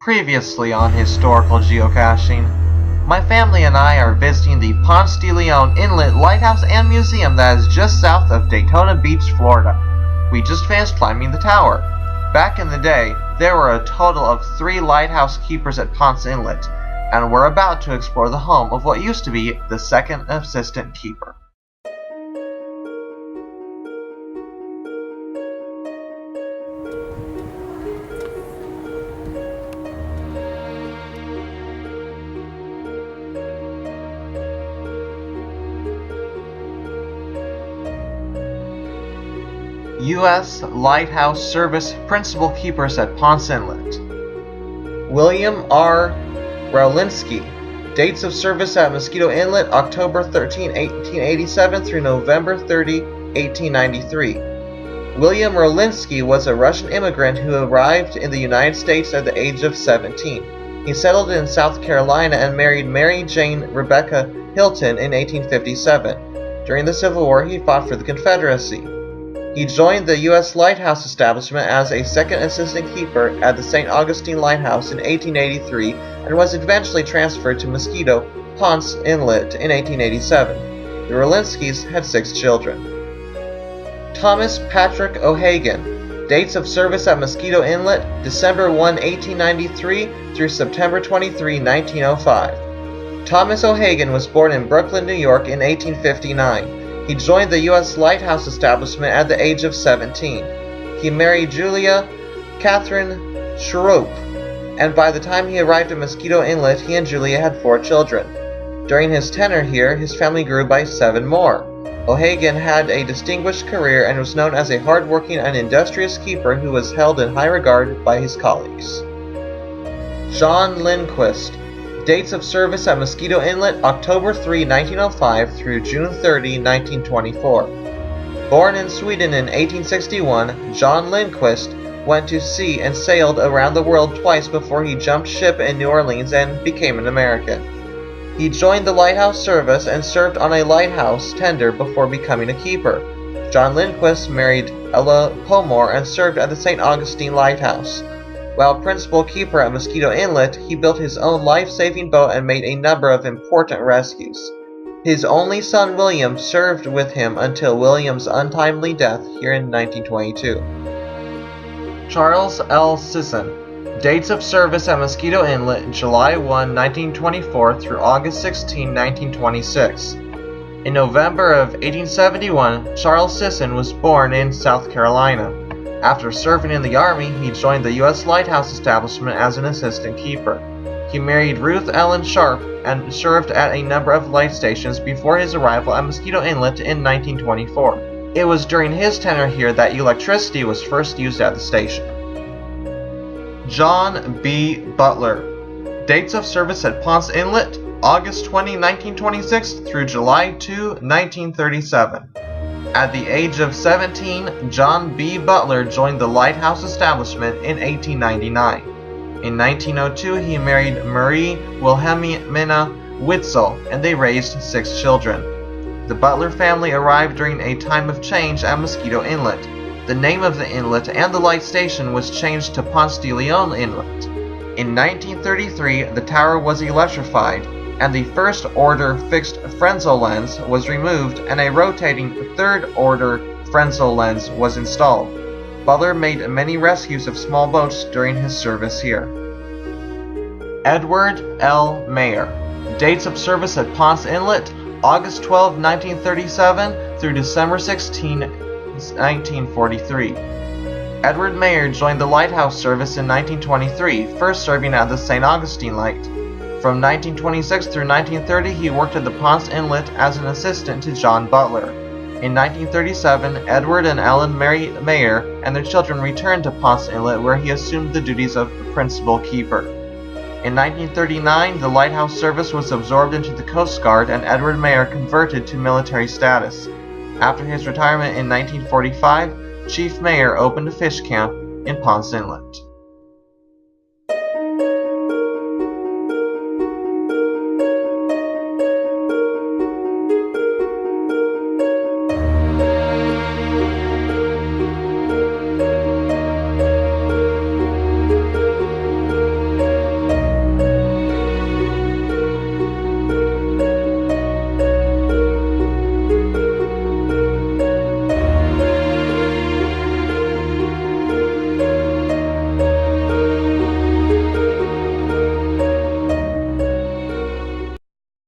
Previously on Historical Geocaching, my family and I are visiting the Ponce Inlet Lighthouse and Museum that is just south of Daytona Beach, Florida. We just finished climbing the tower. Back in the day, there were a total of 3 lighthouse keepers at Ponce Inlet, and we're about to explore the home of what used to be the second assistant keeper. U.S. Lighthouse Service Principal Keepers at Ponce Inlet. William R. Rowlinski. Dates of service at Mosquito Inlet, October 13, 1887 through November 30, 1893. William Rowlinski was a Russian immigrant who arrived in the United States at the age of 17. He settled in South Carolina and married Mary Jane Rebecca Hilton in 1857. During the Civil War, he fought for the Confederacy. He joined the U.S. Lighthouse establishment as a second assistant keeper at the St. Augustine Lighthouse in 1883 and was eventually transferred to Mosquito, Ponce Inlet in 1887. The Rowlinskis had 6 children. Thomas Patrick O'Hagan. Dates of service at Mosquito Inlet, December 1, 1893 through September 23, 1905. Thomas O'Hagan was born in Brooklyn, New York in 1859. He joined the U.S. Lighthouse establishment at the age of 17. He married Julia Catherine Shroop, and by the time he arrived at Mosquito Inlet, he and Julia had 4 children. During his tenure here, his family grew by 7 more. O'Hagan had a distinguished career and was known as a hard-working and industrious keeper who was held in high regard by his colleagues. John Lindquist. Dates of service at Mosquito Inlet, October 3, 1905 through June 30, 1924. Born in Sweden in 1861, John Lindquist went to sea and sailed around the world twice before he jumped ship in New Orleans and became an American. He joined the lighthouse service and served on a lighthouse tender before becoming a keeper. John Lindquist married Ella Pomore and served at the St. Augustine Lighthouse. While principal keeper at Mosquito Inlet, he built his own life-saving boat and made a number of important rescues. His only son William served with him until William's untimely death here in 1922. Charles L. Sisson. Dates of service at Mosquito Inlet, July 1, 1924 through August 16, 1926. In November of 1871, Charles Sisson was born in South Carolina. After serving in the Army, he joined the U.S. Lighthouse establishment as an assistant keeper. He married Ruth Ellen Sharp and served at a number of light stations before his arrival at Mosquito Inlet in 1924. It was during his tenure here that electricity was first used at the station. John B. Butler. Dates of service at Ponce Inlet, August 20, 1926 through July 2, 1937. At the age of 17, John B. Butler joined the lighthouse establishment in 1899. In 1902, he married Marie Wilhelmina Witzel, and they raised 6 children. The Butler family arrived during a time of change at Mosquito Inlet. The name of the inlet and the light station was changed to Ponce de Leon Inlet. In 1933, the tower was electrified, and the first-order fixed Fresnel lens was removed and a rotating third-order Fresnel lens was installed. Butler made many rescues of small boats during his service here. Edward L. Mayer. Dates of service at Ponce Inlet, August 12, 1937 through December 16, 1943. Edward Mayer joined the lighthouse service in 1923, first serving at the St. Augustine Light. From 1926 through 1930, he worked at the Ponce Inlet as an assistant to John Butler. In 1937, Edward and Ellen Mary Mayer and their children returned to Ponce Inlet, where he assumed the duties of principal keeper. In 1939, the lighthouse service was absorbed into the Coast Guard, and Edward Mayer converted to military status. After his retirement in 1945, Chief Mayer opened a fish camp in Ponce Inlet.